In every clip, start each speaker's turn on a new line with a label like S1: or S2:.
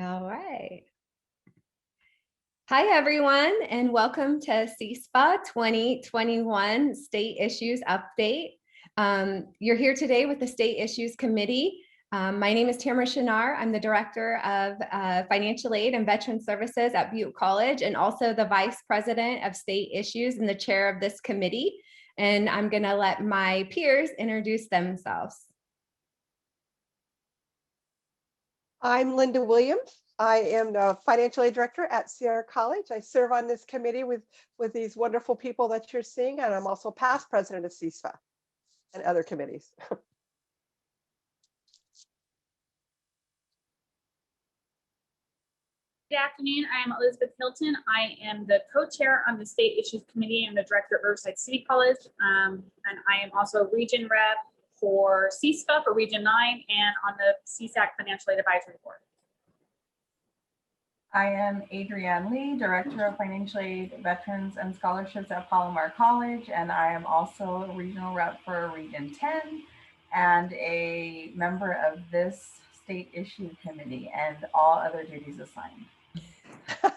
S1: All right. Hi, everyone, and welcome to CISPA 2021 State Issues Update. You're here today with the State Issues Committee. My name is Tamara Shinar. I'm the Director of Financial Aid and Veteran Services at Butte College, and also the Vice President of State Issues and the Chair of this committee. And I'm going to let my peers introduce themselves.
S2: I'm Linda Williams. I am the Financial Aid Director at Sierra College. I serve on this committee with these wonderful people that you're seeing, and I'm also past president of CISPA and other committees.
S3: Good afternoon. I'm Elizabeth Hilton. I am the co-chair on the State Issues Committee and the Director of Riverside City College. And I am also region rep for CISPA for Region 9 and on the CSAC Financial Aid Advisory Board.
S4: I am Adrienne Lee, Director of Financial Aid, Veterans and Scholarships at Palomar College, and I am also a regional rep for Region 10 and a member of this State Issue Committee and all other duties assigned.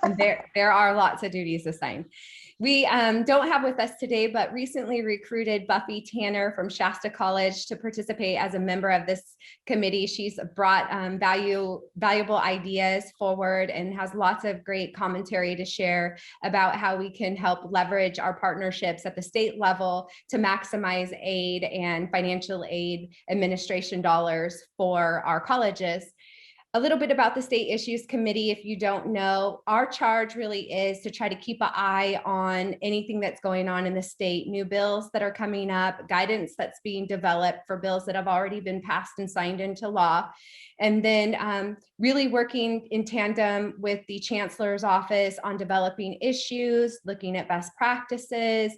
S1: And there are lots of duties assigned. We don't have with us today, but recently recruited Buffy Tanner from Shasta College to participate as a member of this committee. She's brought valuable ideas forward and has lots of great commentary to share about how we can help leverage our partnerships at the state level to maximize aid and financial aid administration dollars for our colleges. A little bit about the State Issues Committee. If you don't know, our charge really is to try to keep an eye on anything that's going on in the state, new bills that are coming up, guidance that's being developed for bills that have already been passed and signed into law. And then really working in tandem with the Chancellor's office on developing issues, looking at best practices,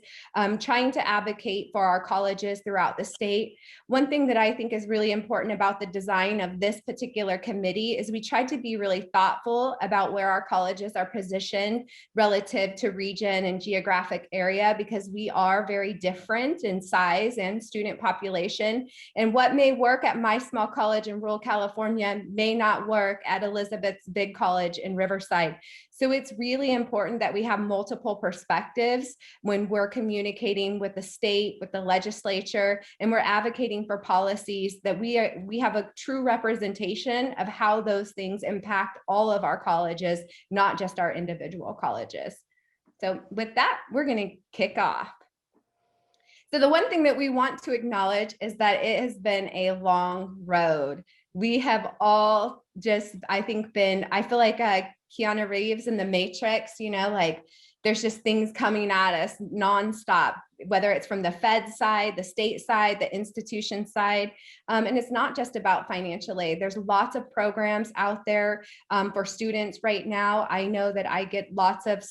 S1: trying to advocate for our colleges throughout the state. One thing that I think is really important about the design of this particular committee is we tried to be really thoughtful about where our colleges are positioned relative to region and geographic area, because we are very different in size and student population. And what may work at my small college in rural California may not work at Elizabeth's big college in Riverside. So it's really important that we have multiple perspectives when we're communicating with the state, with the legislature, and we're advocating for policies that we have a true representation of how those things impact all of our colleges, not just our individual colleges. So with that, we're going to kick off. So the one thing that we want to acknowledge is that it has been a long road. We have all just, I feel like Keanu Reeves in The Matrix, like there's just things coming at us nonstop, whether it's from the Fed side, the state side, the institution side. And it's not just about financial aid. There's lots of programs out there for students right now. I know that I get lots of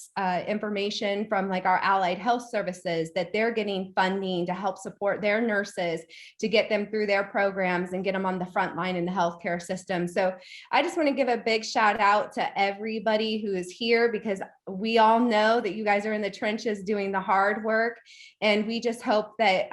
S1: information from like our allied health services that they're getting funding to help support their nurses to get them through their programs and get them on the front line in the healthcare system. So I just want to give a big shout out to everybody who is here, because we all know that you guys are in the trenches doing the hard work. And we just hope that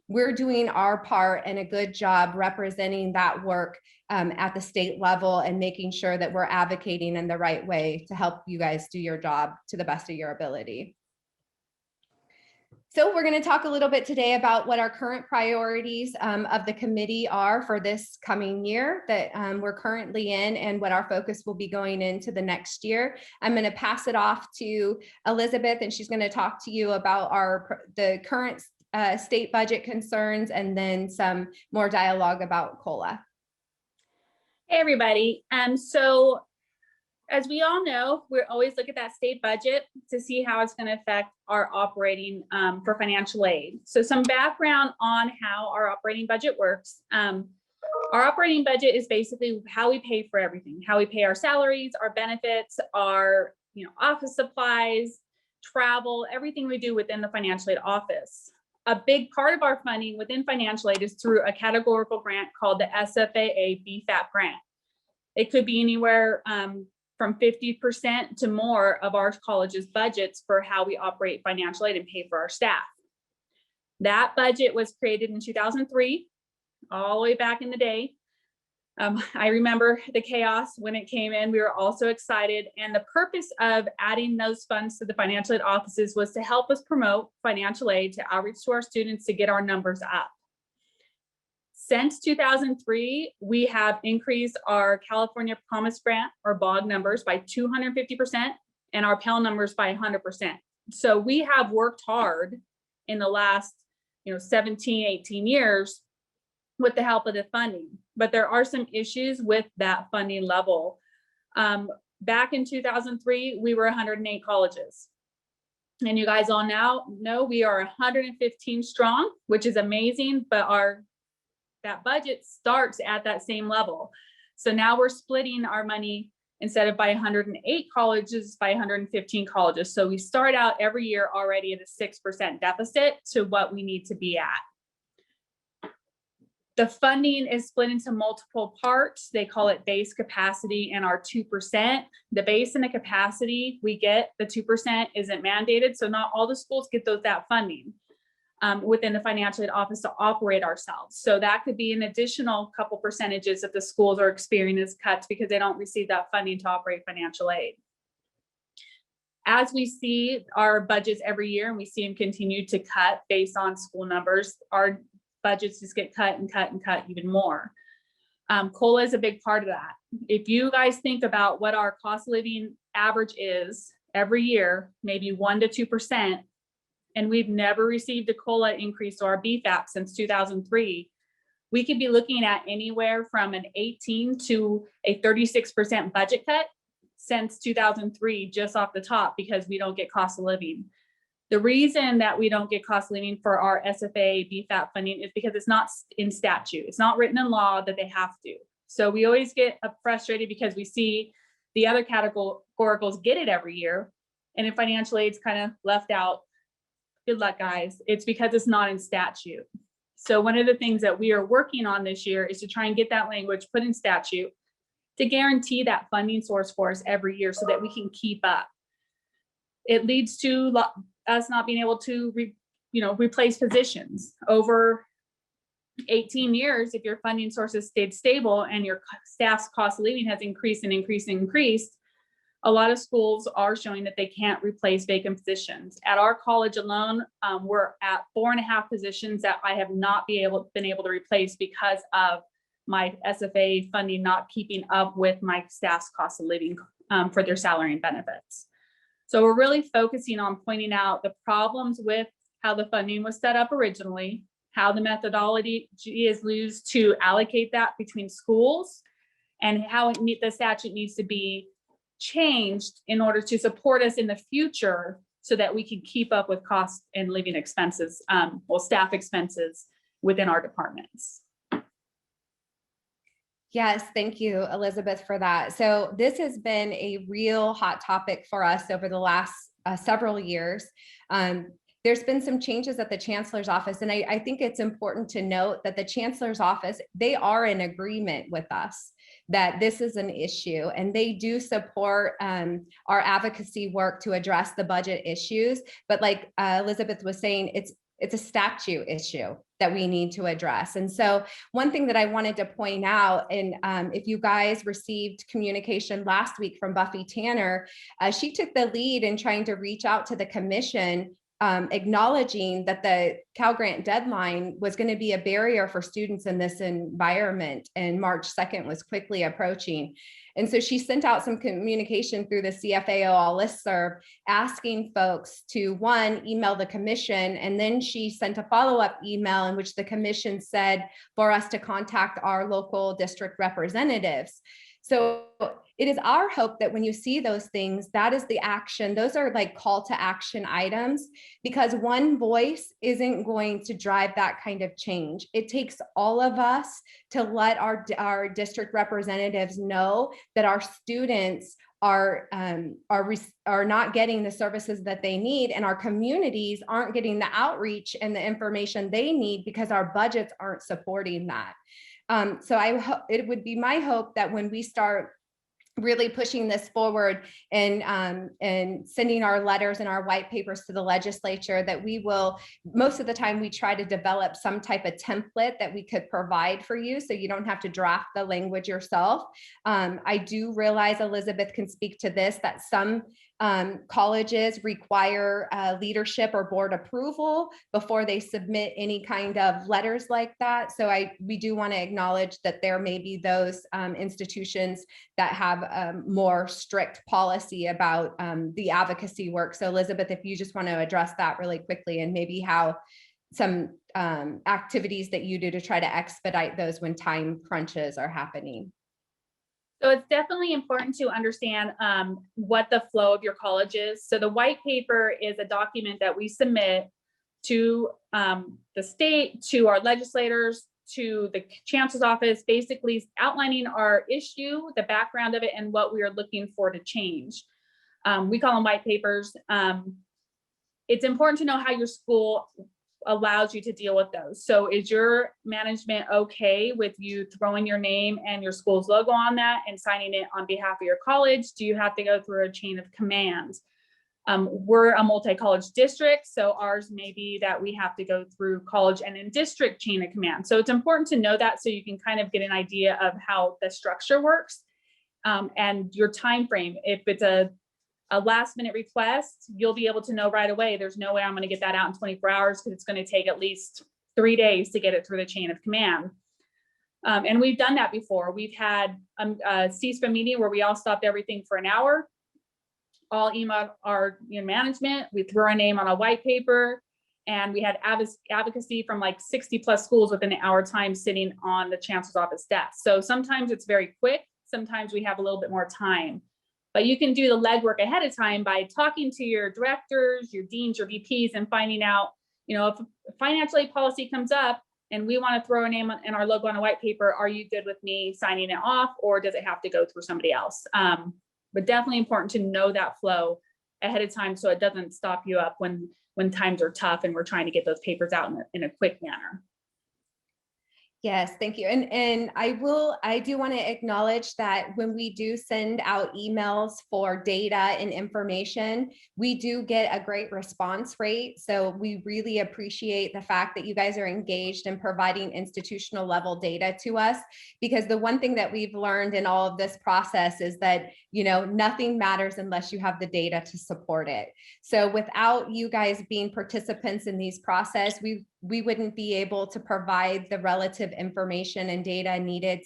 S1: we're doing our part and a good job representing that work at the state level and making sure that we're advocating in the right way to help you guys do your job to the best of your ability. So we're going to talk a little bit today about what our current priorities of the committee are for this coming year that we're currently in, and what our focus will be going into the next year. I'm going to pass it off to Elizabeth, and she's going to talk to you about the current state budget concerns, and then some more dialogue about COLA.
S3: Hey, everybody. So as we all know, we always look at that state budget to see how it's going to affect our operating for financial aid. So some background on how our operating budget works. Our operating budget is basically how we pay for everything, how we pay our salaries, our benefits, our office supplies, travel, everything we do within the financial aid office. A big part of our funding within financial aid is through a categorical grant called the SFAA BFAP grant. It could be anywhere from 50% to more of our college's budgets for how we operate financial aid and pay for our staff. That budget was created in 2003, all the way back in the day. I remember the chaos when it came in. We were also excited. And the purpose of adding those funds to the financial aid offices was to help us promote financial aid to outreach to our students to get our numbers up. Since 2003, we have increased our California Promise Grant or BOG numbers by 250% and our Pell numbers by 100%. So we have worked hard in the last 17, 18 years with the help of the funding, but there are some issues with that funding level. Back in 2003, we were 108 colleges. And you guys all now know we are 115 strong, which is amazing, but that budget starts at that same level. So now we're splitting our money instead of by 108 colleges, by 115 colleges. So we start out every year already at a 6% deficit to what we need to be at. The funding is split into multiple parts. They call it base capacity and our 2%. The base and the capacity we get, the 2% isn't mandated. So not all the schools get that funding within the financial aid office to operate ourselves. So that could be an additional couple percentages if the schools are experiencing cuts because they don't receive that funding to operate financial aid. As we see our budgets every year and we see them continue to cut based on school numbers, our budgets just get cut and cut and cut even more. COLA is a big part of that. If you guys think about what our cost of living average is every year, maybe 1 to 2%, and we've never received a COLA increase to our BFAP since 2003, we could be looking at anywhere from an 18 to a 36% budget cut since 2003, just off the top, because we don't get cost of living. The reason that we don't get cost of living for our SFA BFAP funding is because it's not in statute. It's not written in law that they have to. So we always get frustrated because we see the other categoricals get it every year, and in financial aid's kind of left out. Good luck, guys. It's because it's not in statute. So one of the things that we are working on this year is to try and get that language put in statute to guarantee that funding source for us every year so that we can keep up. It leads to us not being able to replace positions. Over 18 years, if your funding sources stayed stable and your staff's cost of living has increased and increased and increased, a lot of schools are showing that they can't replace vacant positions. At our college alone, we're at 4.5 positions that I have not been able to replace because of my SFA funding not keeping up with my staff's cost of living for their salary and benefits. So we're really focusing on pointing out the problems with how the funding was set up originally, how the methodology is used to allocate that between schools, and how the statute needs to be changed in order to support us in the future so that we can keep up with cost and living expenses, staff expenses within our departments.
S1: Yes, thank you, Elizabeth, for that. So this has been a real hot topic for us over the last several years. There's been some changes at the Chancellor's office, and I think it's important to note that the Chancellor's office, they are in agreement with us that this is an issue, and they do support our advocacy work to address the budget issues. But like Elizabeth was saying, it's a statute issue that we need to address. And so one thing that I wanted to point out, and if you guys received communication last week from Buffy Tanner, she took the lead in trying to reach out to the commission, acknowledging that the Cal Grant deadline was going to be a barrier for students in this environment, and March 2nd was quickly approaching. And so she sent out some communication through the CFAO listserv asking folks to, one, email the commission, and then she sent a follow-up email in which the commission said for us to contact our local district representatives. So it is our hope that when you see those things, that is the action. Those are like call to action items, because one voice isn't going to drive that kind of change. It takes all of us to let our district representatives know that our students are not getting the services that they need, and our communities aren't getting the outreach and the information they need because our budgets aren't supporting that. So it would be my hope that when we start really pushing this forward and sending our letters and our white papers to the legislature, that we will, most of the time we try to develop some type of template that we could provide for you so you don't have to draft the language yourself. I do realize Elizabeth can speak to this, that some colleges require leadership or board approval before they submit any kind of letters like that. So we do want to acknowledge that there may be those institutions that have a more strict policy about the advocacy work. So Elizabeth, if you just want to address that really quickly, and maybe how some activities that you do to try to expedite those when time crunches are happening.
S3: So it's definitely important to understand what the flow of your college is. So the white paper is a document that we submit to the state, to our legislators, to the chancellor's office, basically outlining our issue, the background of it, and what we are looking for to change. We call them white papers. It's important to know how your school allows you to deal with those. So is your management okay with you throwing your name and your school's logo on that and signing it on behalf of your college? Do you have to go through a chain of command? We're a multi-college district, so ours may be that we have to go through college and in district chain of command. So it's important to know that so you can kind of get an idea of how the structure works and your time frame. If it's a last minute request, you'll be able to know right away. There's no way I'm going to get that out in 24 hours because it's going to take at least 3 days to get it through the chain of command. And we've done that before. We've had a CISFA meeting where we all stopped everything for an hour, all emailed our management. We threw our name on a white paper, and we had advocacy from like 60 plus schools within an hour time sitting on the chancellor's office desk. So sometimes it's very quick. Sometimes we have a little bit more time. But you can do the legwork ahead of time by talking to your directors, your deans, your VPs, and finding out, if financial aid policy comes up and we want to throw a name and our logo on a white paper, are you good with me signing it off, or does it have to go through somebody else? But definitely important to know that flow ahead of time so it doesn't stop you up when times are tough and we're trying to get those papers out in a quick manner.
S1: Yes, thank you. And I do want to acknowledge that when we do send out emails for data and information, we do get a great response rate. So we really appreciate the fact that you guys are engaged in providing institutional level data to us, because the one thing that we've learned in all of this process is that, nothing matters unless you have the data to support it. So without you guys being participants in these process, we wouldn't be able to provide the relative information and data needed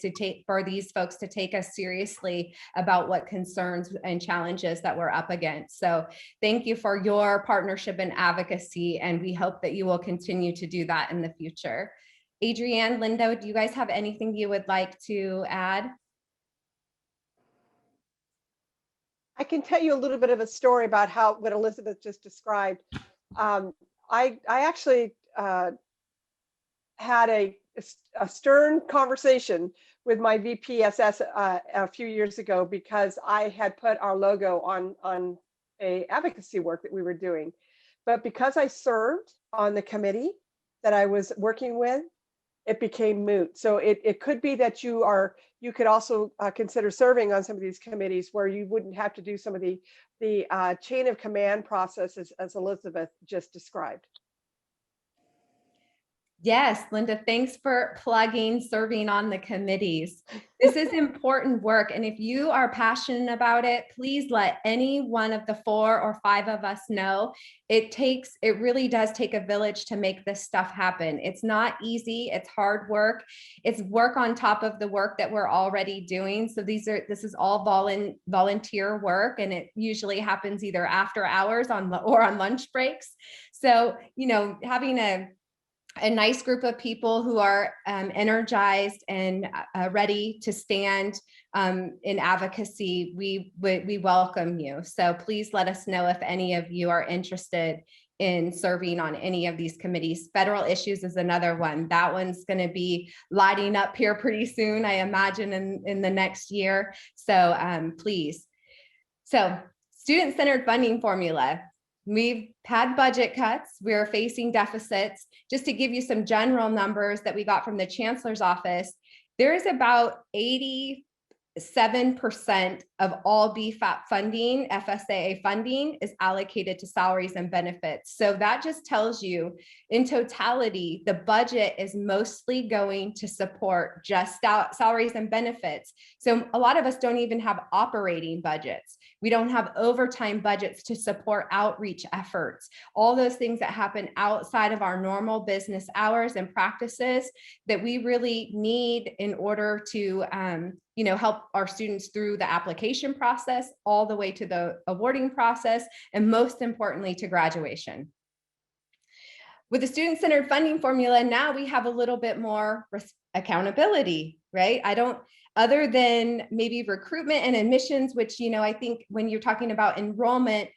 S1: for these folks to take us seriously about what concerns and challenges that we're up against. So thank you for your partnership and advocacy, and we hope that you will continue to do that in the future. Adrienne, Linda, do you guys have anything you would like to add?
S2: I can tell you a little bit of a story about what Elizabeth just described. I actually had a stern conversation with my VPSS a few years ago because I had put our logo on a advocacy work that we were doing. But because I served on the committee that I was working with, it became moot. So it could be that you could also consider serving on some of these committees where you wouldn't have to do some of the chain of command processes as Elizabeth just described.
S1: Yes, Linda, thanks for plugging serving on the committees. This is important work. And if you are passionate about it, please let any one of the 4 or 5 of us know. It really does take a village to make this stuff happen. It's not easy. It's hard work. It's work on top of the work that we're already doing. So this is all volunteer work, and it usually happens either after hours or on lunch breaks. So, having a nice group of people who are energized and ready to stand in advocacy, we welcome you. So please let us know if any of you are interested in serving on any of these committees. Federal issues is another one. That one's going to be lighting up here pretty soon, I imagine, in the next year. So please. So student-centered funding formula. We've had budget cuts. We're facing deficits. Just to give you some general numbers that we got from the chancellor's office, there is about 87% of all BFAP funding, FSAA funding, is allocated to salaries and benefits. So that just tells you, in totality, the budget is mostly going to support just salaries and benefits. So a lot of us don't even have operating budgets. We don't have overtime budgets to support outreach efforts, all those things that happen outside of our normal business hours and practices that we really need in order to help our students through the application process, all the way to the awarding process, and most importantly, to graduation. With the student-centered funding formula, now we have a little bit more accountability, right? Other than maybe recruitment and admissions, which, I think when you're talking about enrollment,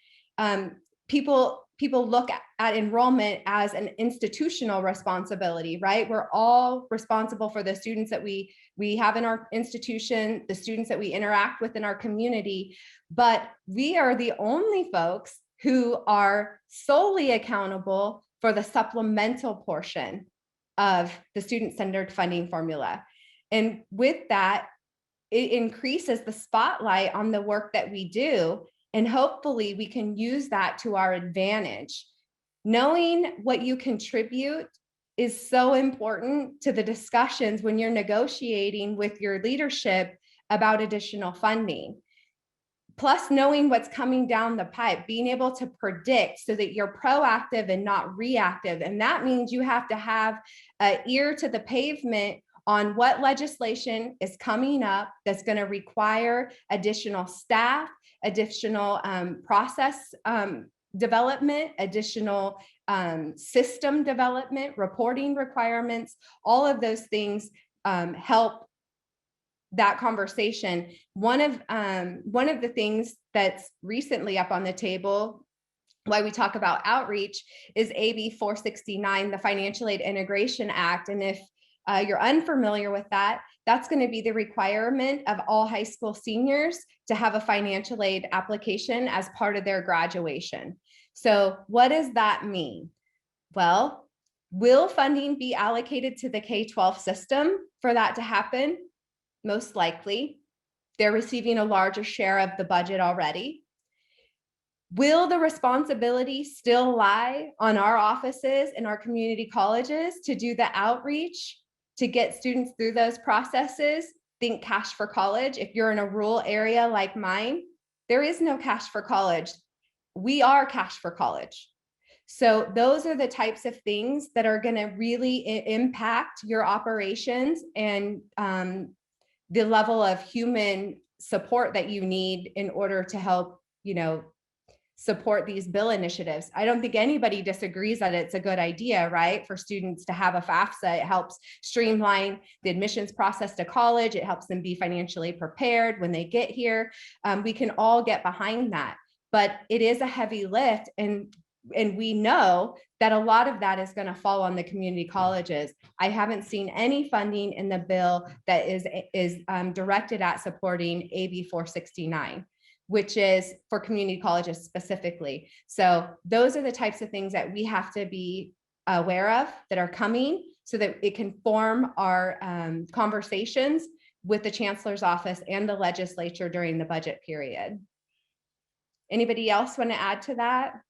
S1: people look at enrollment as an institutional responsibility, right? We're all responsible for the students that we have in our institution, the students that we interact with in our community, but we are the only folks who are solely accountable for the supplemental portion of the student-centered funding formula. And with that, it increases the spotlight on the work that we do. And hopefully we can use that to our advantage. Knowing what you contribute is so important to the discussions when you're negotiating with your leadership about additional funding. Plus, knowing what's coming down the pipe, being able to predict so that you're proactive and not reactive. And that means you have to have an ear to the pavement on what legislation is coming up that's going to require additional staff, additional process development, additional system development, reporting requirements. All of those things help that conversation. One of the things that's recently up on the table, why we talk about outreach, is AB 469, the Financial Aid Integration Act. And if you're unfamiliar with that, that's going to be the requirement of all high school seniors to have a financial aid application as part of their graduation. So what does that mean? Well, will funding be allocated to the K-12 system for that to happen? Most likely. They're receiving a larger share of the budget already. Will the responsibility still lie on our offices and our community colleges to do the outreach to get students through those processes? Think Cash for College. If you're in a rural area like mine, there is no Cash for College. We are Cash for College. So those are the types of things that are going to really impact your operations and the level of human support that you need in order to help, support these bill initiatives. I don't think anybody disagrees that it's a good idea, right? For students to have a FAFSA. It helps streamline the admissions process to college. It helps them be financially prepared when they get here. We can all get behind that, but it is a heavy lift. And we know that a lot of that is going to fall on the community colleges. I haven't seen any funding in the bill that is directed at supporting AB 469, which is for community colleges specifically. So those are the types of things that we have to be aware of that are coming so that it can form our conversations with the chancellor's office and the legislature during the budget period. Anybody else want to add to that?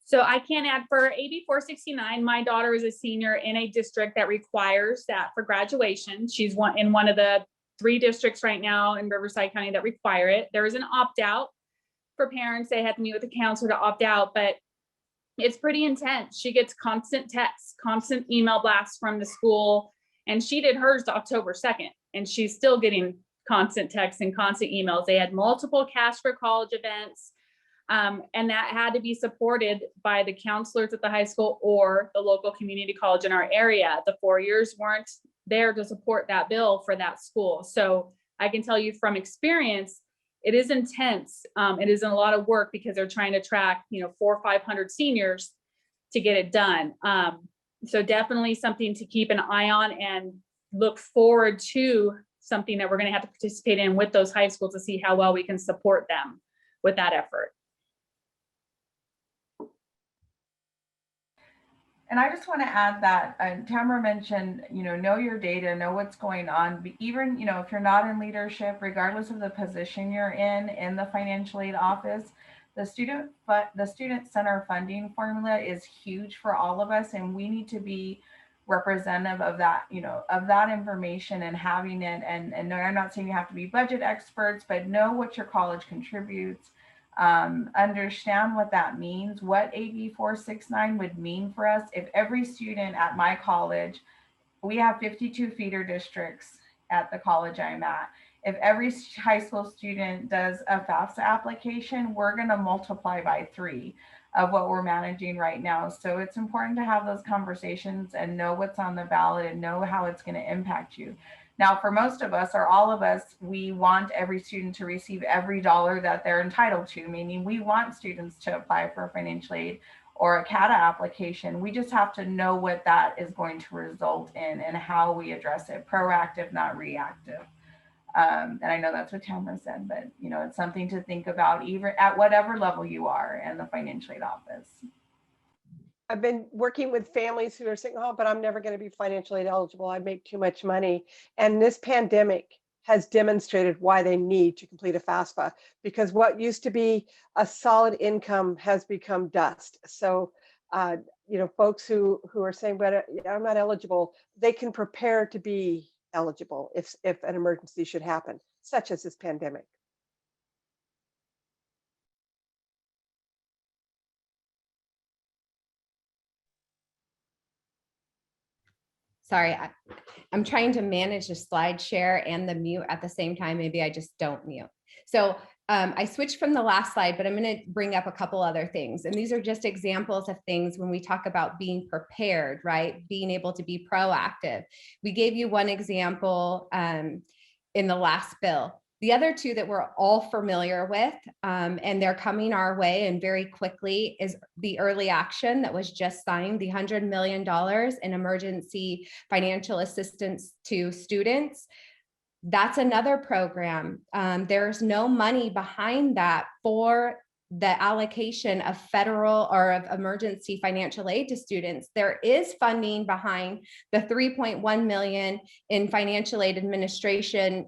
S3: So I can add for AB 469, my daughter is a senior in a district that requires that for graduation. She's in one of the 3 districts right now in Riverside County that require it. There is an opt-out for parents. They have to meet with the counselor to opt out, but it's pretty intense. She gets constant texts, constant email blasts from the school, and she did hers October 2nd, and she's still getting constant texts and constant emails. They had multiple Cash for College events. And that had to be supported by the counselors at the high school or the local community college in our area. The 4 years weren't there to support that bill for that school. So I can tell you from experience, it is intense. It is a lot of work because they're trying to track, 400 or 500 seniors to get it done. So definitely something to keep an eye on and look forward to, something that we're going to have to participate in with those high schools to see how well we can support them with that effort.
S4: And I just want to add that Tamara mentioned, know your data, know what's going on. Even, if you're not in leadership, regardless of the position you're in the financial aid office, the student center funding formula is huge for all of us, and we need to be representative of that, of that information and having it. And no, I'm not saying you have to be budget experts, but know what your college contributes. Understand what that means, what AB 469 would mean for us. If every student at my college, we have 52 feeder districts at the college I'm at. If every high school student does a FAFSA application, we're going to multiply by 3 of what we're managing right now. So it's important to have those conversations and know what's on the ballot and know how it's going to impact you. Now, for most of us, or all of us, we want every student to receive every dollar that they're entitled to, meaning we want students to apply for financial aid or a CATA application. We just have to know what that is going to result in and how we address it. Proactive, not reactive. And I know that's what Tamara said, but it's something to think about even at whatever level you are in the financial aid office.
S2: I've been working with families who are saying, oh, but I'm never going to be financially aid eligible. I make too much money. And this pandemic has demonstrated why they need to complete a FAFSA, because what used to be a solid income has become dust. So, folks who are saying, but I'm not eligible, they can prepare to be eligible if an emergency should happen, such as this pandemic.
S1: Sorry, I'm trying to manage the slide share and the mute at the same time. Maybe I just don't mute. So I switched from the last slide, but I'm going to bring up a couple other things. And these are just examples of things when we talk about being prepared, right? Being able to be proactive. We gave you one example in the last bill. The other two that we're all familiar with, and they're coming our way and very quickly, is the early action that was just signed, the $100 million in emergency financial assistance to students. That's another program. There's no money behind that for the allocation of federal or of emergency financial aid to students. There is funding behind the $3.1 million in financial aid administration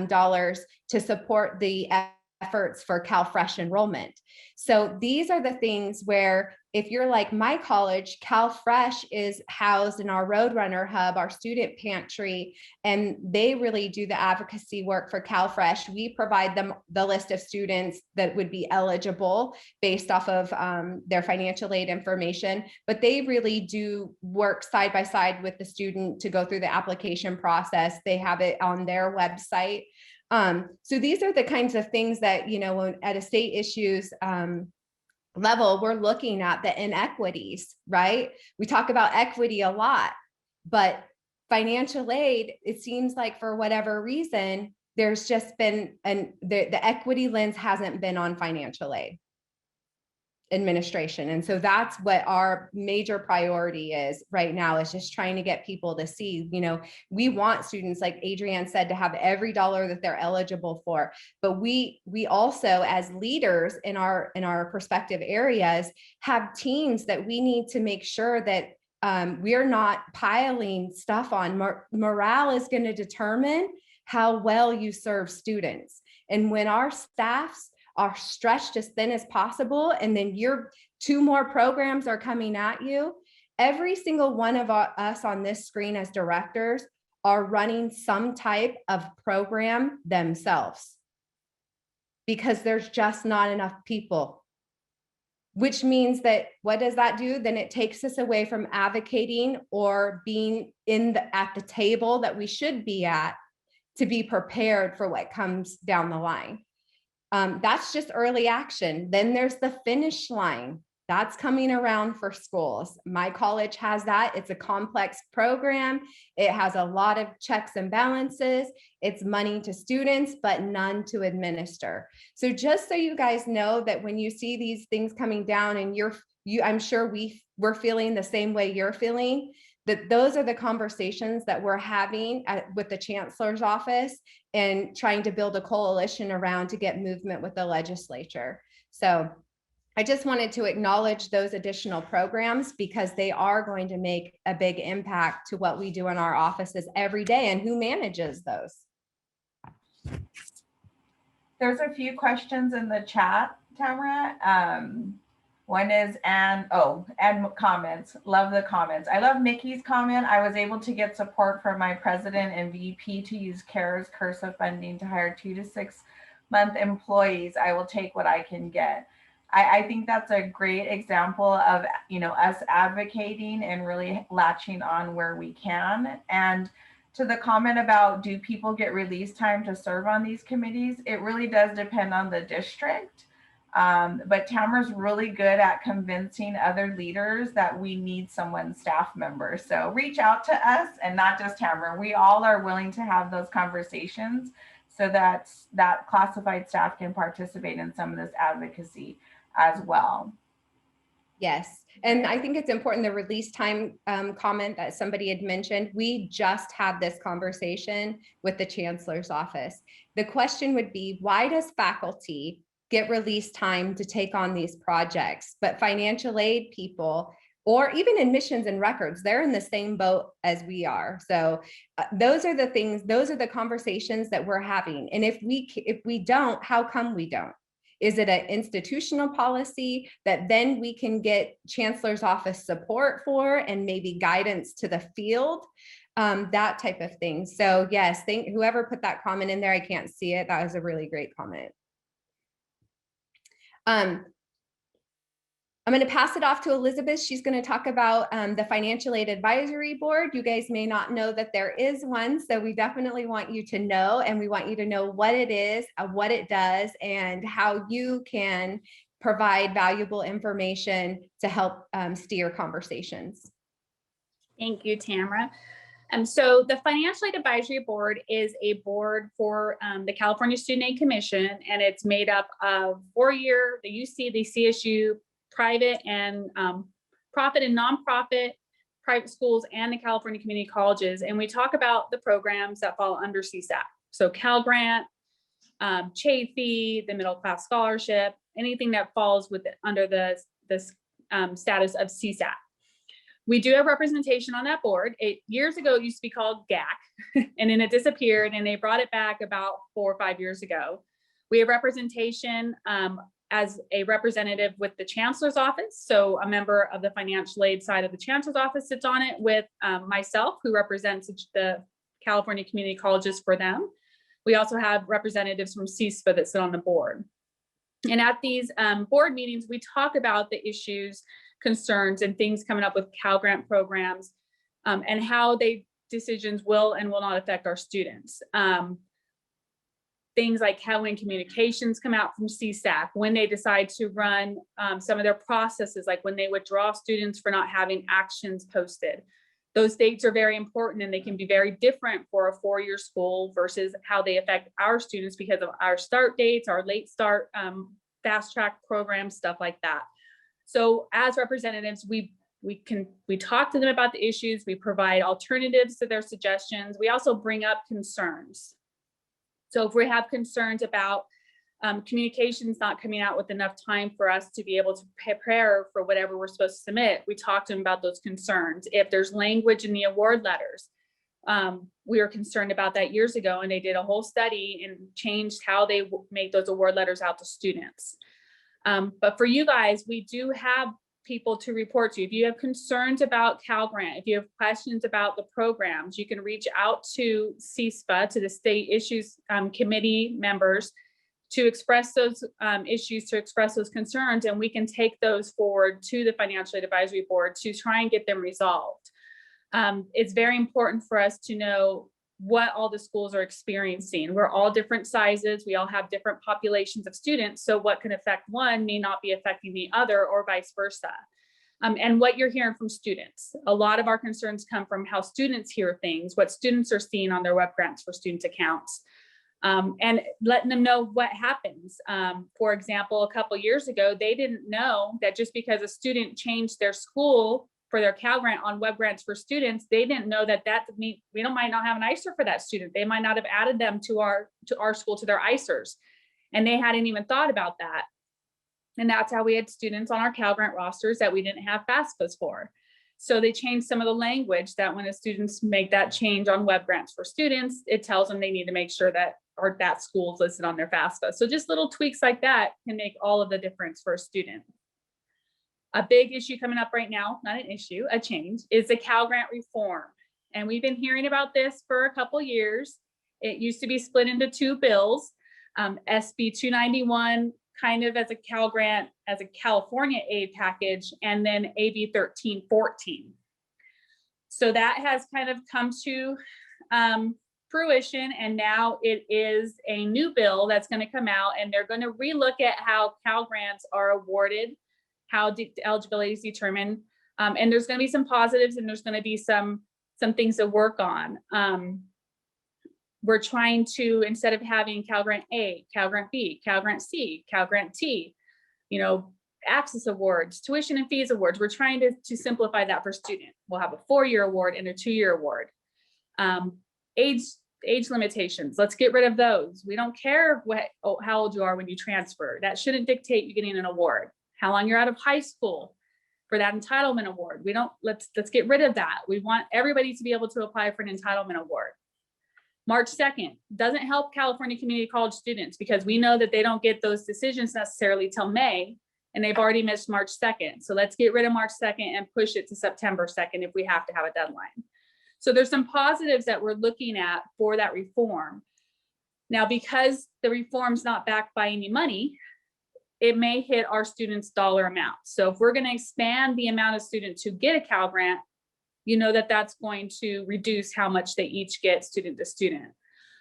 S1: dollars to support the efforts for CalFresh enrollment. So these are the things where, if you're like my college, CalFresh is housed in our Roadrunner hub, our student pantry, and they really do the advocacy work for CalFresh. We provide them the list of students that would be eligible based off of their financial aid information, but they really do work side by side with the student to go through the application process. They have it on their website. So these are the kinds of things that, at a state issues level, we're looking at the inequities, right? We talk about equity a lot, but financial aid, it seems like for whatever reason, there's just been, the equity lens hasn't been on financial aid administration. And so that's what our major priority is right now, is just trying to get people to see, we want students, like Adrienne said, to have every dollar that they're eligible for. But we also, as leaders in our prospective areas, have teams that we need to make sure that we're not piling stuff on. Morale is going to determine how well you serve students. And when our staffs are stretched as thin as possible, and then your 2 more programs are coming at you, every single one of us on this screen as directors are running some type of program themselves, because there's just not enough people. Which means that, what does that do? Then it takes us away from advocating or being at the table that we should be at to be prepared for what comes down the line. That's just early action. Then there's the finish line. That's coming around for schools. My college has that. It's a complex program. It has a lot of checks and balances. It's money to students, but none to administer. So just so you guys know that when you see these things coming down, and I'm sure we're feeling the same way you're feeling, that those are the conversations that we're having with the chancellor's office and trying to build a coalition around to get movement with the legislature. So I just wanted to acknowledge those additional programs because they are going to make a big impact to what we do in our offices every day and who manages those.
S4: There's a few questions in the chat, Tamara. One is, and comments. Love the comments. I love Mickey's comment. I was able to get support from my president and VP to use CARES CURSA funding to hire 2 to 6 month employees. I will take what I can get. I think that's a great example of, you know, us advocating and really latching on where we can. And to the comment about, do people get release time to serve on these committees? It really does depend on the district. But Tamara's really good at convincing other leaders that we need someone staff member. So reach out to us, and not just Tamara. We all are willing to have those conversations so that classified staff can participate in some of this advocacy as well.
S1: Yes, and I think it's important, the release time comment that somebody had mentioned, we just had this conversation with the chancellor's office. The question would be, why does faculty get release time to take on these projects, but financial aid people, or even admissions and records, they're in the same boat as we are. So those are the things, those are the conversations that we're having. And if we don't, how come we don't? Is it an institutional policy that then we can get chancellor's office support for and maybe guidance to the field? That type of thing. So yes, whoever put that comment in there, I can't see it. That was a really great comment. I'm going to pass it off to Elizabeth. She's going to talk about the Financial Aid Advisory Board. You guys may not know that there is one, so we definitely want you to know, and we want you to know what it is, what it does, and how you can provide valuable information to help steer conversations.
S3: Thank you, Tamara. So the Financial Aid Advisory Board is a board for the California Student Aid Commission, and it's made up of four-year, the UC, the CSU, private and profit and nonprofit private schools, and the California community colleges. And we talk about the programs that fall under CSAC. So Cal Grant, Chafee, the Middle Class Scholarship, anything that falls under the status of CSAC. We do have representation on that board. Years ago, it used to be called GAC, and then it disappeared, and they brought it back about 4 or 5 years ago. We have representation as a representative with the chancellor's office. So a member of the financial aid side of the chancellor's office sits on it with myself, who represents the California community colleges for them. We also have representatives from CSFA that sit on the board. And at these board meetings, we talk about the issues, concerns, and things coming up with Cal Grant programs, and how decisions will and will not affect our students. Things like how when communications come out from CSAC, when they decide to run some of their processes, like when they withdraw students for not having actions posted. Those dates are very important, and they can be very different for a four-year school versus how they affect our students because of our start dates, our late start, fast track programs, stuff like that. So as representatives, we talk to them about the issues, we provide alternatives to their suggestions. We also bring up concerns. So if we have concerns about communications not coming out with enough time for us to be able to prepare for whatever we're supposed to submit, we talk to them about those concerns. If there's language in the award letters, we were concerned about that years ago, and they did a whole study and changed how they make those award letters out to students. But for you guys, we do have people to report to. If you have concerns about Cal Grant, if you have questions about the programs, you can reach out to CSFA, to the State Issues Committee members, to express those issues, to express those concerns, and we can take those forward to the Financial Aid Advisory Board to try and get them resolved. It's very important for us to know what all the schools are experiencing. We're all different sizes. We all have different populations of students. So what can affect one may not be affecting the other, or vice versa. And what you're hearing from students. A lot of our concerns come from how students hear things, what students are seeing on their web grants for student accounts, and letting them know what happens. For example, a couple of years ago, they didn't know that just because a student changed their school for their Cal Grant on web grants for students, they didn't know that we might not have an ICER for that student. They might not have added them to our school, to their ICERs, and they hadn't even thought about that. And that's how we had students on our Cal Grant rosters that we didn't have FAFSAs for. So they changed some of the language that when the students make that change on web grants for students, it tells them they need to make sure that or that school is listed on their FAFSA. So just little tweaks like that can make all of the difference for a student. A big issue coming up right now, not an issue, a change, is the Cal Grant reform. And we've been hearing about this for a couple years. It used to be split into two bills, SB 291 kind of as a Cal Grant, as a California aid package, and then AB 1314. So that has kind of come to fruition, and now it is a new bill that's going to come out, and they're going to relook at how Cal Grants are awarded, how eligibility is determined, and there's going to be some positives and there's going to be some things to work on. We're trying to, instead of having Cal Grant A, Cal Grant B, Cal Grant C, Cal Grant T, you know, access awards, tuition and fees awards, we're trying to simplify that for student. We'll have a 4-year award and a 2-year award. Age limitations, let's get rid of those. We don't care how old you are when you transfer. That shouldn't dictate you getting an award. How long you're out of high school for that entitlement award. We don't, let's get rid of that. We want everybody to be able to apply for an entitlement award. March 2nd doesn't help California community college students because we know that they don't get those decisions necessarily till May, and they've already missed March 2nd. So let's get rid of March 2nd and push it to September 2nd if we have to have a deadline. So there's some positives that we're looking at for that reform. Now, because the reform's not backed by any money, it may hit our students' dollar amount. So if we're going to expand the amount of students who get a Cal Grant, you know that that's going to reduce how much they each get student to student.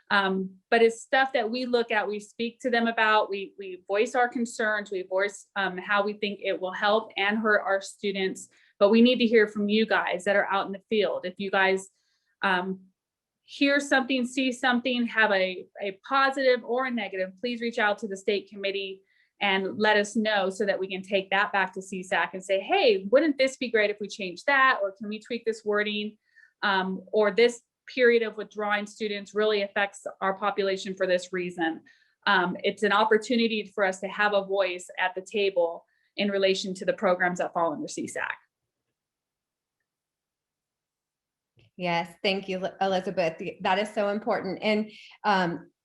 S3: But it's stuff that we look at, we speak to them about, we voice our concerns, we voice how we think it will help and hurt our students. But we need to hear from you guys that are out in the field. If you guys hear something, see something, have a positive or a negative, please reach out to the state committee and let us know so that we can take that back to CSAC and say, hey, wouldn't this be great if we change that? Or can we tweak this wording? Or this period of withdrawing students really affects our population for this reason. It's an opportunity for us to have a voice at the table in relation to the programs that fall under CSAC.
S1: Yes, thank you, Elizabeth. That is so important. And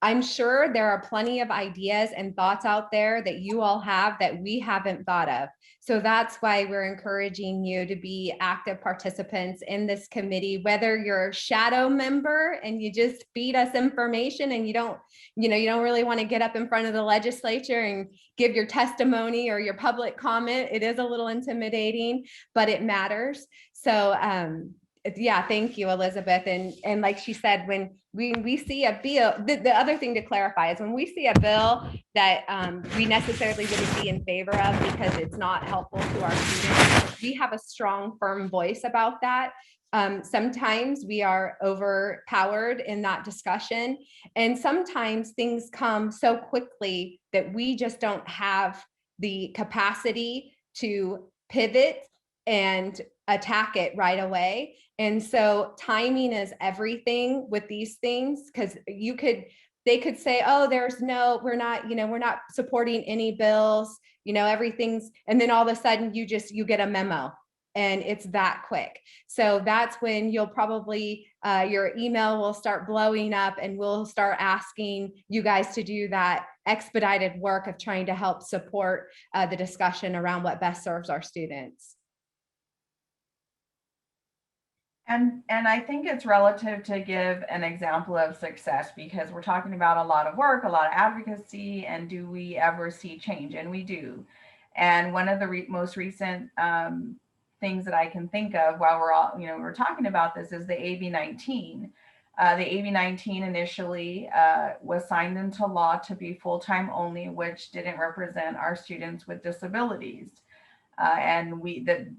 S1: I'm sure there are plenty of ideas and thoughts out there that you all have that we haven't thought of. So that's why we're encouraging you to be active participants in this committee, whether you're a shadow member and you just feed us information and you don't really want to get up in front of the legislature and give your testimony or your public comment. It is a little intimidating, but it matters. So yeah, thank you, Elizabeth. And like she said, when we see a bill, the other thing to clarify is when we see a bill that we necessarily wouldn't be in favor of because it's not helpful to our students, we have a strong, firm voice about that. Sometimes we are overpowered in that discussion, and sometimes things come so quickly that we just don't have the capacity to pivot and attack it right away. And so timing is everything with these things, because they could say, oh, we're not supporting any bills, everything's, and then all of a sudden you get a memo and it's that quick. So that's when you'll probably, your email will start blowing up and we'll start asking you guys to do that expedited work of trying to help support the discussion around what best serves our students.
S4: And I think it's relative to give an example of success, because we're talking about a lot of work, a lot of advocacy, and do we ever see change? And we do. And one of the most recent things that I can think of while we're talking about this is the AB 19. The AB 19 initially was signed into law to be full-time only, which didn't represent our students with disabilities. And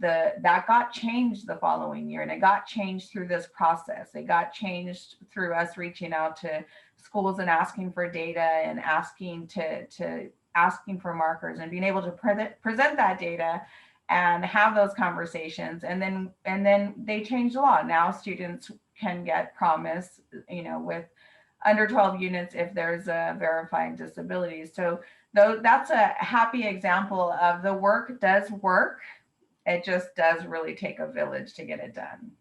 S4: that got changed the following year, and it got changed through this process. It got changed through us reaching out to schools and asking for data and asking for markers and being able to present that data and have those conversations. And then they changed the law. Now students can get promise, with under 12 units if there's a verifying disability. So though that's a happy example of the work does work. It just does really take a village to get it done.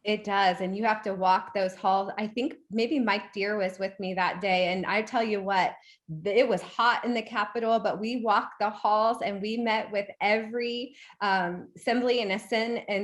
S1: It does. And you have to walk those halls. I think maybe Mike Deere was with me that day. And I tell you what, it was hot in the Capitol, but we walked the halls and we met with every assembly and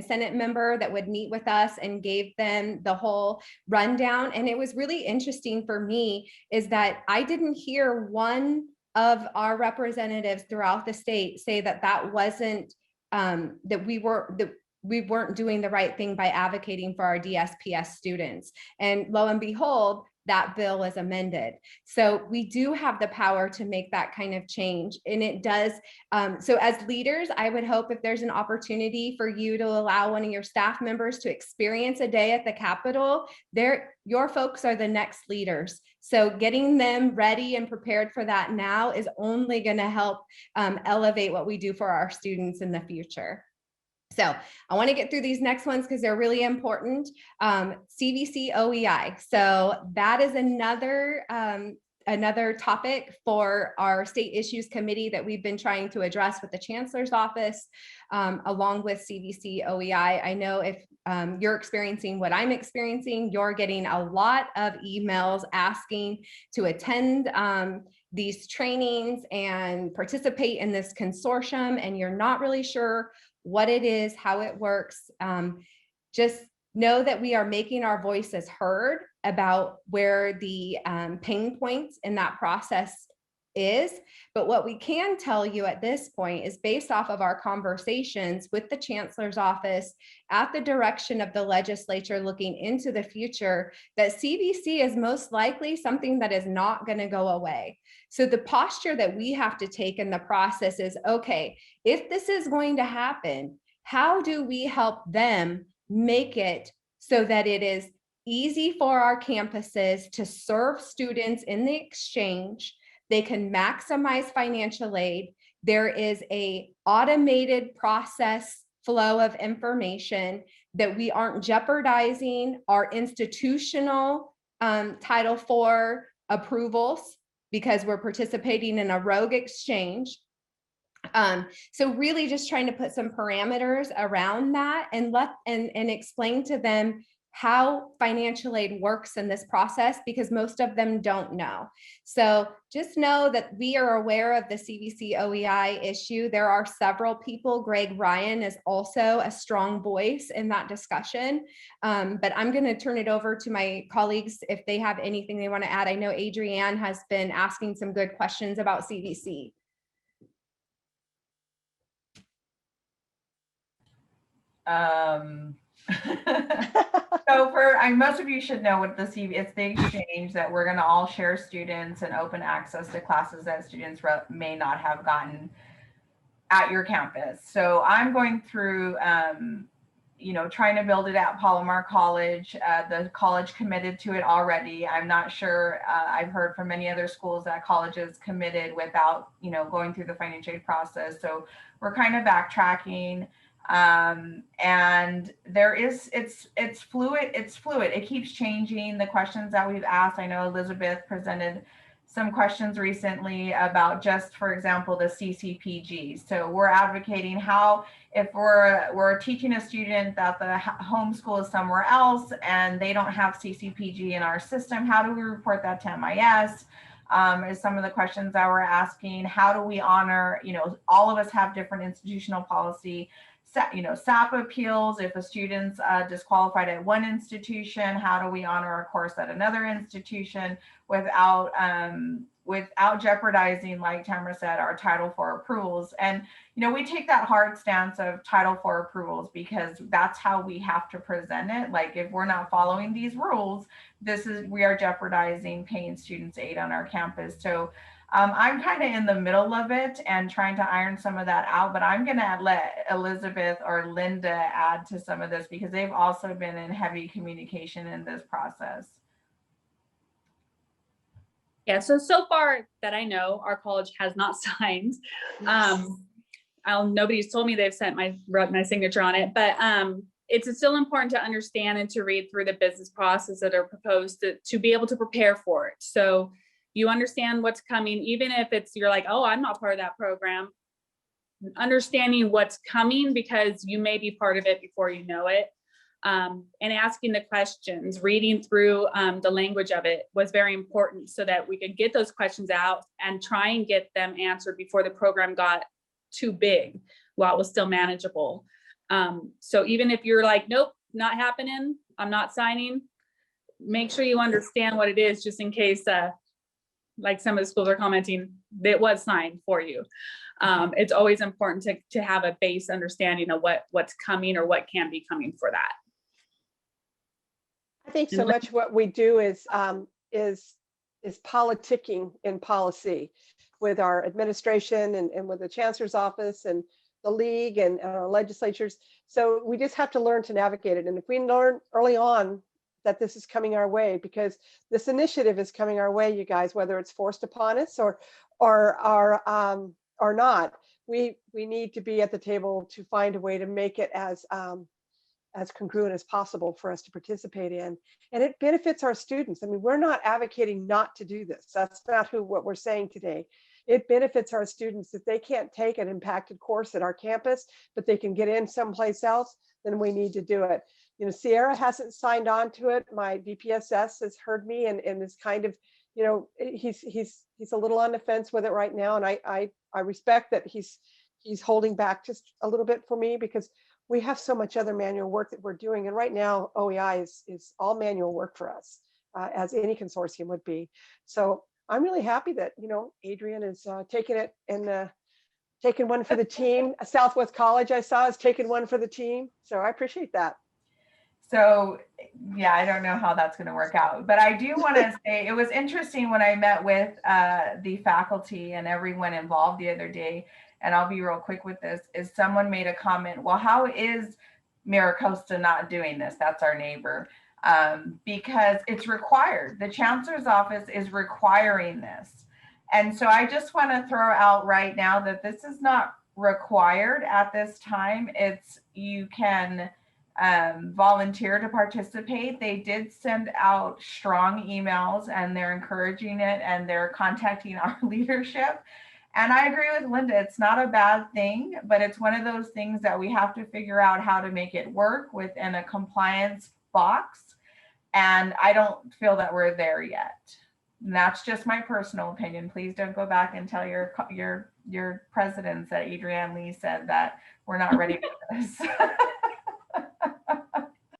S1: Senate member that would meet with us and gave them the whole rundown. And it was really interesting for me is that I didn't hear one of our representatives throughout the state say that that wasn't that we weren't doing the right thing by advocating for our DSPS students. And lo and behold, that bill was amended. So we do have the power to make that kind of change. And it does. So as leaders, I would hope if there's an opportunity for you to allow one of your staff members to experience a day at the Capitol, your folks are the next leaders. So getting them ready and prepared for that now is only going to help elevate what we do for our students in the future. So I want to get through these next ones because they're really important. CVC OEI. So that is another topic for our state issues committee that we've been trying to address with the chancellor's office, along with CVC OEI. I know if you're experiencing what I'm experiencing, you're getting a lot of emails asking to attend these trainings and participate in this consortium, and you're not really sure what it is, how it works. Just know that we are making our voices heard about where the pain points in that process is. But what we can tell you at this point is based off of our conversations with the chancellor's office at the direction of the legislature looking into the future, that CVC is most likely something that is not going to go away. So the posture that we have to take in the process is, okay, if this is going to happen, how do we help them make it so that it is easy for our campuses to serve students in the exchange? They can maximize financial aid. There is an automated process flow of information that we aren't jeopardizing our institutional Title IV approvals because we're participating in a rogue exchange. So really just trying to put some parameters around that and explain to them how financial aid works in this process, because most of them don't know. So just know that we are aware of the CVC OEI issue. There are several people. Greg Ryan is also a strong voice in that discussion. But I'm going to turn it over to my colleagues if they have anything they want to add. I know Adrienne has been asking some good questions about CVC.
S4: So most of you should know what the CV, it's the exchange that we're going to all share students and open access to classes that students may not have gotten at your campus. So I'm going through, trying to build it at Palomar College. The college committed to it already. I'm not sure. I've heard from many other schools that colleges committed without, going through the financial aid process. So we're kind of backtracking. And it's fluid. It keeps changing. The questions that we've asked, I know Elizabeth presented some questions recently about just, for example, the CCPG. So we're advocating how, if we're teaching a student that the home school is somewhere else and they don't have CCPG in our system, how do we report that to MIS? Is some of the questions that we're asking. How do we honor, all of us have different institutional policy. SAP appeals, if a student's disqualified at one institution, how do we honor a course at another institution without jeopardizing, like Tamara said, our Title IV approvals? And, we take that hard stance of Title IV approvals because that's how we have to present it. Like, if we're not following these rules, we are jeopardizing paying students aid on our campus. So I'm kind of in the middle of it and trying to iron some of that out, but I'm going to let Elizabeth or Linda add to some of this because they've also been in heavy communication in this process.
S3: Yeah, so far that I know, our college has not signed. Nobody's told me they've sent my signature on it, but it's still important to understand and to read through the business process that are proposed to be able to prepare for it. So you understand what's coming, even if you're like, oh, I'm not part of that program. Understanding what's coming because you may be part of it before you know it. And asking the questions, reading through the language of it was very important so that we could get those questions out and try and get them answered before the program got too big while it was still manageable. So even if you're like, nope, not happening, I'm not signing, make sure you understand what it is just in case, like some of the schools are commenting, it was signed for you. It's always important to have a base understanding of what's coming or what can be coming for that.
S2: I think so much what we do is politicking in policy with our administration and with the chancellor's office and the league and our legislatures. So we just have to learn to navigate it. And if we learn early on that this is coming our way, because this initiative is coming our way, you guys, whether it's forced upon us or not, we need to be at the table to find a way to make it as congruent as possible for us to participate in. And it benefits our students. I mean, we're not advocating not to do this. That's not what we're saying today. It benefits our students. If they can't take an impacted course at our campus, but they can get in someplace else, then we need to do it. You know, Sierra hasn't signed on to it. My VPSS has heard me and is kind of, you know, he's a little on the fence with it right now. And I respect that he's holding back just a little bit for me because we have so much other manual work that we're doing. And right now OEI is all manual work for us, as any consortium would be. So I'm really happy that, you know, Adrian is taking it and taking one for the team. Southwest College I saw is taking one for the team. So I appreciate that.
S4: So yeah, I don't know how that's going to work out, but I do want to say it was interesting when I met with the faculty and everyone involved the other day, and I'll be real quick with this, is someone made a comment, well, how is Maricosta not doing this? That's our neighbor. Because it's required. The chancellor's office is requiring this. And so I just want to throw out right now that this is not required at this time. It's, you can volunteer to participate. They did send out strong emails and they're encouraging it and they're contacting our leadership. And I agree with Linda, it's not a bad thing, but it's one of those things that we have to figure out how to make it work within a compliance box. And I don't feel that we're there yet. And that's just my personal opinion. Please don't go back and tell your presidents that Adrienne Lee said that we're not ready for this.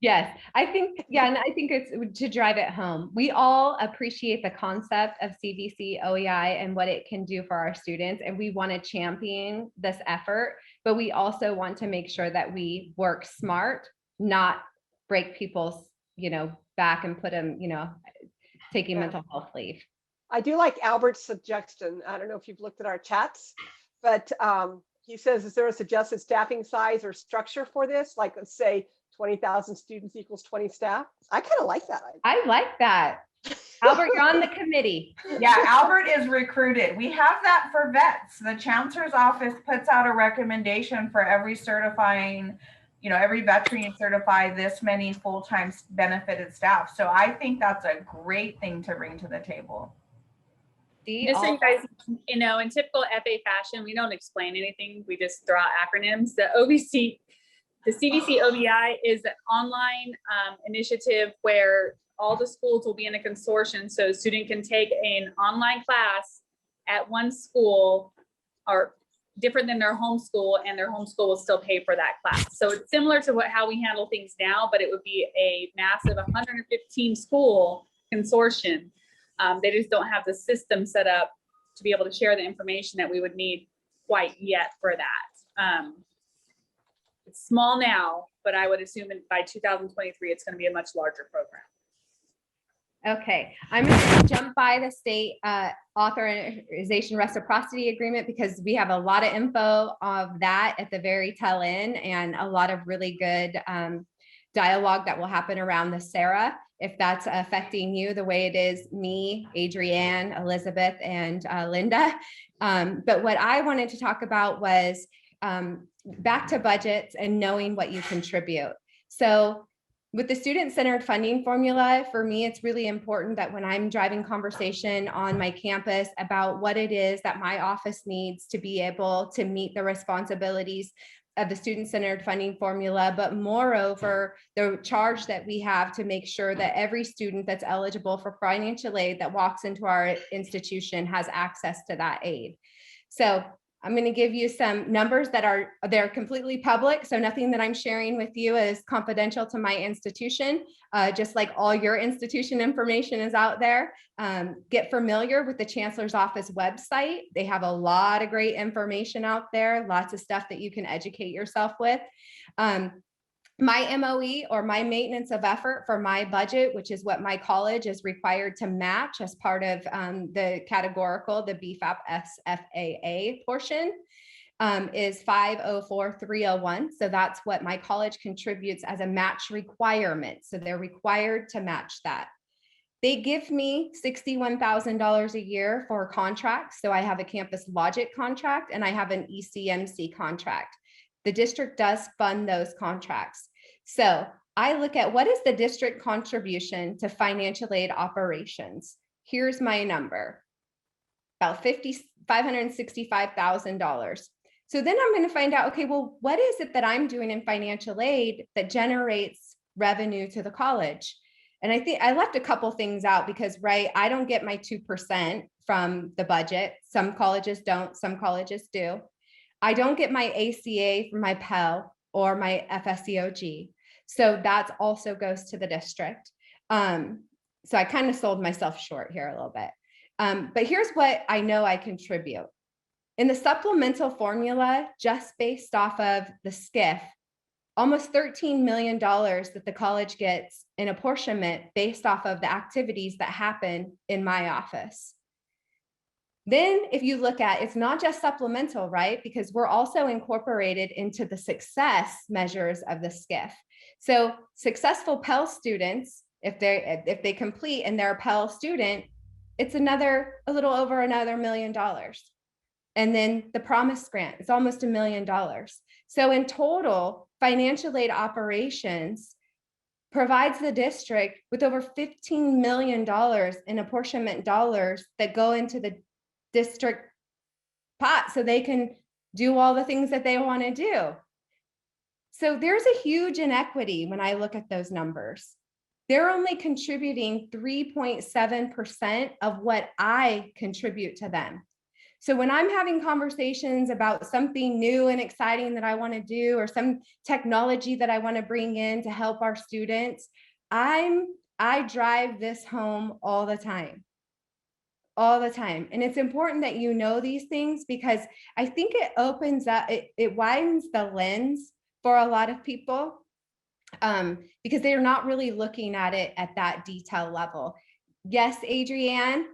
S1: Yes, I think, yeah, and I think it's to drive it home. We all appreciate the concept of CVC OEI and what it can do for our students, and we want to champion this effort, but we also want to make sure that we work smart, not break people's, you know, back and put them, you know, taking mental health leave.
S2: I do like Albert's suggestion. I don't know if you've looked at our chats, but he says, is there a suggested staffing size or structure for this? Like, let's say 20,000 students equals 20 staff. I kind of like that idea.
S1: I like that. Albert, you're on the committee.
S4: Yeah, Albert is recruited. We have that for vets. The chancellor's office puts out a recommendation for every certifying, you know, every veteran certify this many full-time benefited staff. So I think that's a great thing to bring to the table.
S3: Just so you guys, you know, in typical FA fashion, we don't explain anything. We just throw out acronyms. The OVC, the CVC OBI is an online initiative where all the schools will be in a consortium. So a student can take an online class at one school or different than their home school, and their home school will still pay for that class. So it's similar to how we handle things now, but it would be a massive 115 school consortium. They just don't have the system set up to be able to share the information that we would need quite yet for that. It's small now, but I would assume that by 2023, it's going to be a much larger program.
S1: Okay, I'm going to jump by the state authorization reciprocity agreement because we have a lot of info of that at the very tail end and a lot of really good dialogue that will happen around the SARA. If that's affecting you the way it is me, Adrienne, Elizabeth, and Linda. But what I wanted to talk about was back to budgets and knowing what you contribute. So with the student-centered funding formula, for me, it's really important that when I'm driving conversation on my campus about what it is that my office needs to be able to meet the responsibilities of the student-centered funding formula, but moreover, the charge that we have to make sure that every student that's eligible for financial aid that walks into our institution has access to that aid. So I'm going to give you some numbers that they're completely public. So nothing that I'm sharing with you is confidential to my institution, just like all your institution information is out there. Get familiar with the Chancellor's Office website. They have a lot of great information out there, lots of stuff that you can educate yourself with. My MOE, or my maintenance of effort for my budget, which is what my college is required to match as part of the categorical, the BFAP SFAA portion, is 504,301. So that's what my college contributes as a match requirement. So they're required to match that. They give me $61,000 a year for contracts. So I have a Campus Logic contract and I have an ECMC contract. The district does fund those contracts. So I look at what is the district contribution to financial aid operations. Here's my number, about $565,000. So then I'm going to find out, okay, well, what is it that I'm doing in financial aid that generates revenue to the college? And I think I left a couple things out because, right, I don't get my 2% from the budget. Some colleges don't, some colleges do. I don't get my ACA from my Pell or my FSEOG. So that also goes to the district. So I kind of sold myself short here a little bit. But here's what I know I contribute. In the supplemental formula, just based off of the SCIF, almost $13 million that the college gets in apportionment based off of the activities that happen in my office. Then if you look at, it's not just supplemental, right? Because we're also incorporated into the success measures of the SCIF. So successful Pell students, if they complete and they're a Pell student, it's a little over another $1 million. And then the Promise Grant, it's almost $1 million. So in total, financial aid operations provides the district with over $15 million in apportionment dollars that go into the district pot so they can do all the things that they want to do. So there's a huge inequity when I look at those numbers. They're only contributing 3.7% of what I contribute to them. So when I'm having conversations about something new and exciting that I want to do, or some technology that I want to bring in to help our students, I drive this home all the time. All the time. And it's important that you know these things, because I think it opens up, it widens the lens for a lot of people, because they're not really looking at it at that detail level. Yes, Adrienne?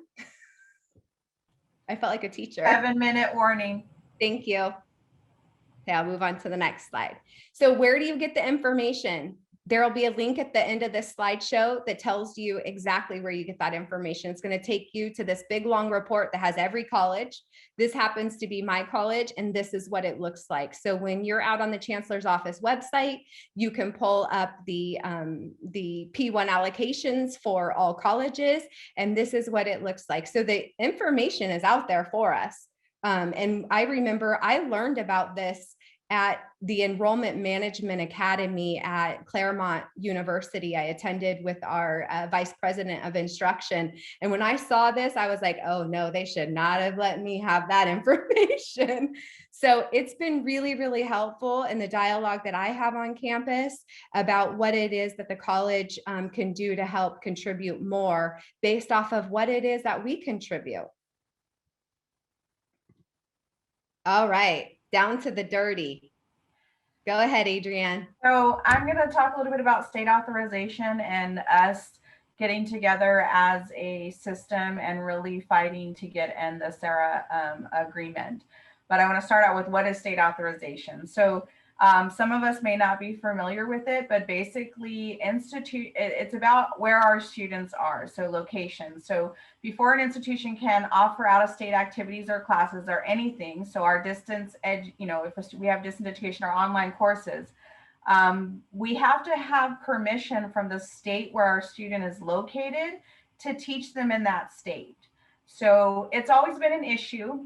S1: I felt like a teacher.
S4: 7-minute warning.
S1: Thank you. Okay, I'll move on to the next slide. So where do you get the information? There will be a link at the end of this slideshow that tells you exactly where you get that information. It's going to take you to this big long report that has every college. This happens to be my college, and this is what it looks like. So when you're out on the Chancellor's Office website, you can pull up the P1 allocations for all colleges, and this is what it looks like. So the information is out there for us. And I remember I learned about this at the Enrollment Management Academy at Claremont University. I attended with our Vice President of Instruction. And when I saw this, I was like, oh no, they should not have let me have that information. So it's been really, really helpful in the dialogue that I have on campus about what it is that the college can do to help contribute more based off of what it is that we contribute. All right, down to the dirty. Go ahead, Adrienne.
S4: So I'm going to talk a little bit about state authorization and us getting together as a system and really fighting to get in the SARA agreement. But I want to start out with what is state authorization. So some of us may not be familiar with it, but basically it's about where our students are, so location. So before an institution can offer out-of-state activities or classes or anything, so our distance edge, if we have distance education or online courses, We have to have permission from the state where our student is located to teach them in that state. So it's always been an issue.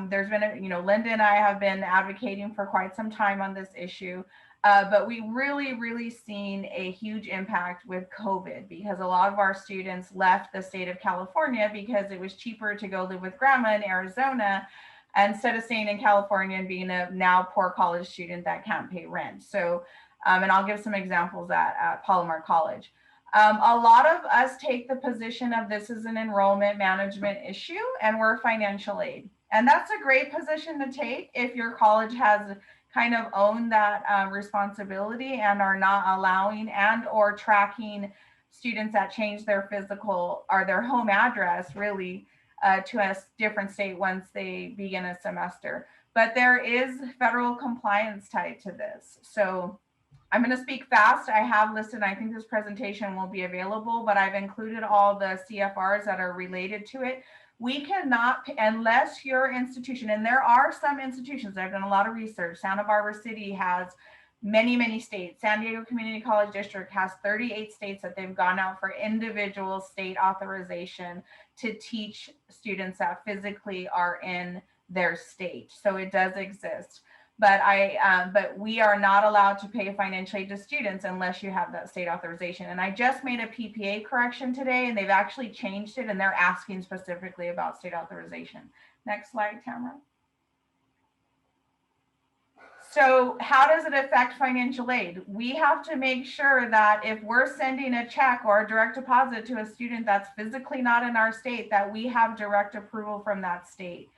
S4: There's been, Linda and I have been advocating for quite some time on this issue. But we really seen a huge impact with COVID because a lot of our students left the state of California because it was cheaper to go live with grandma in Arizona instead of staying in California and being a now poor college student that can't pay rent. So, and I'll give some examples at Palomar College. A lot of us take the position of this is an enrollment management issue and we're financial aid. And that's a great position to take if your college has kind of owned that responsibility and are not allowing and or tracking students that change their physical or their home address really to a different state once they begin a semester. But there is federal compliance tied to this. So I'm going to speak fast. I have listed, I think this presentation will be available, but I've included all the CFRs that are related to it. We cannot, unless your institution, and there are some institutions, I've done a lot of research. Santa Barbara City has many states. San Diego Community College District has 38 states that they've gone out for individual state authorization to teach students that physically are in their state. So it does exist. But but we are not allowed to pay financial aid to students unless you have that state authorization. And I just made a PPA correction today, and they've actually changed it, and they're asking specifically about state authorization. Next slide, Tamara. So how does it affect financial aid? We have to make sure that if we're sending a check or a direct deposit to a student that's physically not in our state, that we have direct approval from that state.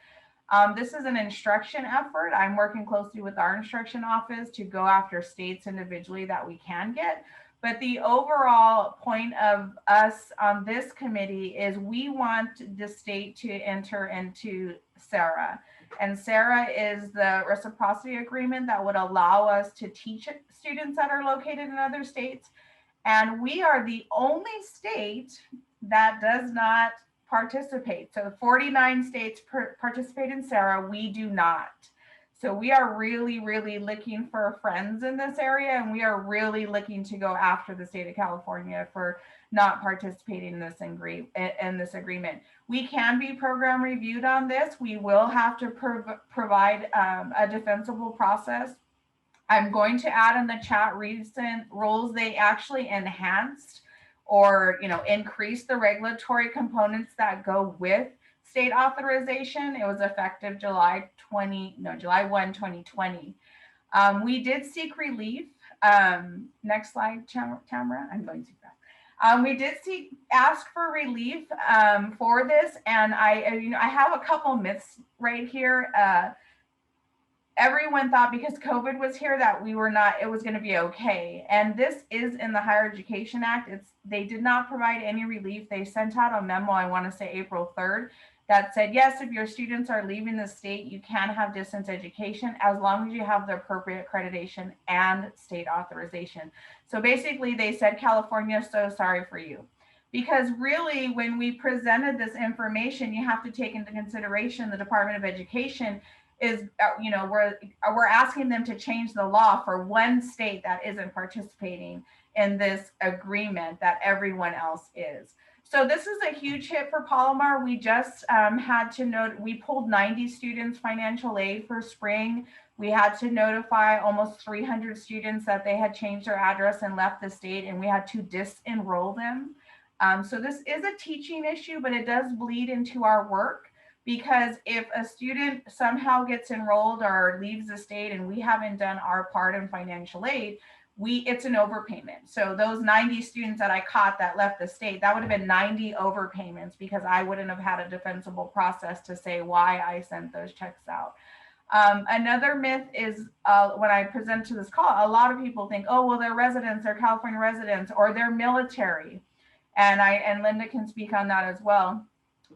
S4: This is an instruction effort. I'm working closely with our instruction office to go after states individually that we can get. But the overall point of us on this committee is we want the state to enter into SARA. And SARA is the reciprocity agreement that would allow us to teach students that are located in other states. And we are the only state that does not participate. So 49 states participate in SARA, we do not. So we are really looking for friends in this area, and we are really looking to go after the state of California for not participating in this agreement. We can be program reviewed on this. We will have to provide a defensible process. I'm going to add in the chat recent rules. They actually enhanced or increase the regulatory components that go with state authorization. It was effective July 1, 2020. We did seek relief. Next slide, Tamara. I'm going too fast. We did ask for relief for this, and I have a couple myths right here. Everyone thought because COVID was here that it was going to be okay. And this is in the Higher Education Act. They did not provide any relief. They sent out a memo, I want to say April 3rd, that said, yes, if your students are leaving the state, you can have distance education as long as you have the appropriate accreditation and state authorization. So basically they said, California, so sorry for you. Because really, when we presented this information, you have to take into consideration the Department of Education is, we're asking them to change the law for one state that isn't participating in this agreement that everyone else is. So this is a huge hit for Palomar. We just had to note, we pulled 90 students financial aid for spring. We had to notify almost 300 students that they had changed their address and left the state, and we had to disenroll them. So this is a teaching issue, but it does bleed into our work. Because if a student somehow gets enrolled or leaves the state and we haven't done our part in financial aid, it's an overpayment. So those 90 students that I caught that left the state, that would have been 90 overpayments because I wouldn't have had a defensible process to say why I sent those checks out. Another myth is when I present to this call, a lot of people think, oh, well, they're residents, they're California residents, or they're military. And Linda can speak on that as well.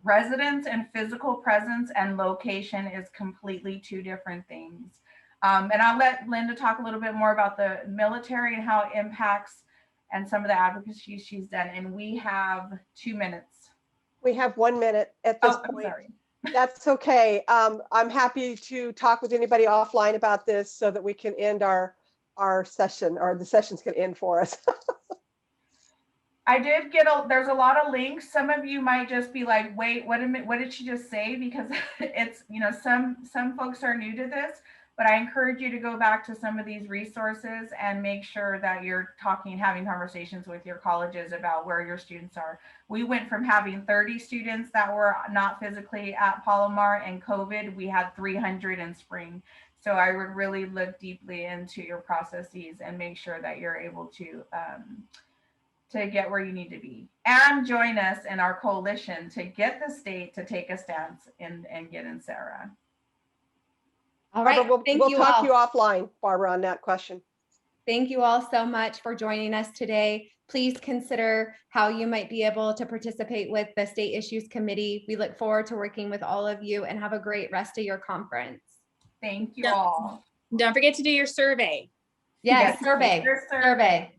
S4: Residence and physical presence and location is completely two different things. And I'll let Linda talk a little bit more about the military and how it impacts and some of the advocacy she's done. And we have 2 minutes.
S2: We have 1 minute at this point.
S4: Sorry.
S2: That's okay. I'm happy to talk with anybody offline about this so that we can end our our session, or the session's going to end for us.
S4: I did get there's a lot of links. Some of you might just be like, wait, what did she just say? Because it's, some folks are new to this, but I encourage you to go back to some of these resources and make sure that you're having conversations with your colleges about where your students are. We went from having 30 students that were not physically at Palomar, and COVID, we had 300 in spring. So I would really look deeply into your processes and make sure that you're able to get where you need to be, and join us in our coalition to get the state to take a stance and get in Sarah.
S1: All right.
S2: Barbara, we'll talk to you offline, Barbara, on that question.
S1: Thank you all so much for joining us today. Please consider how you might be able to participate with the State Issues Committee. We look forward to working with all of you, and have a great rest of your conference.
S4: Thank you all.
S3: Don't forget to do your survey.
S1: Yes, survey.
S4: Survey.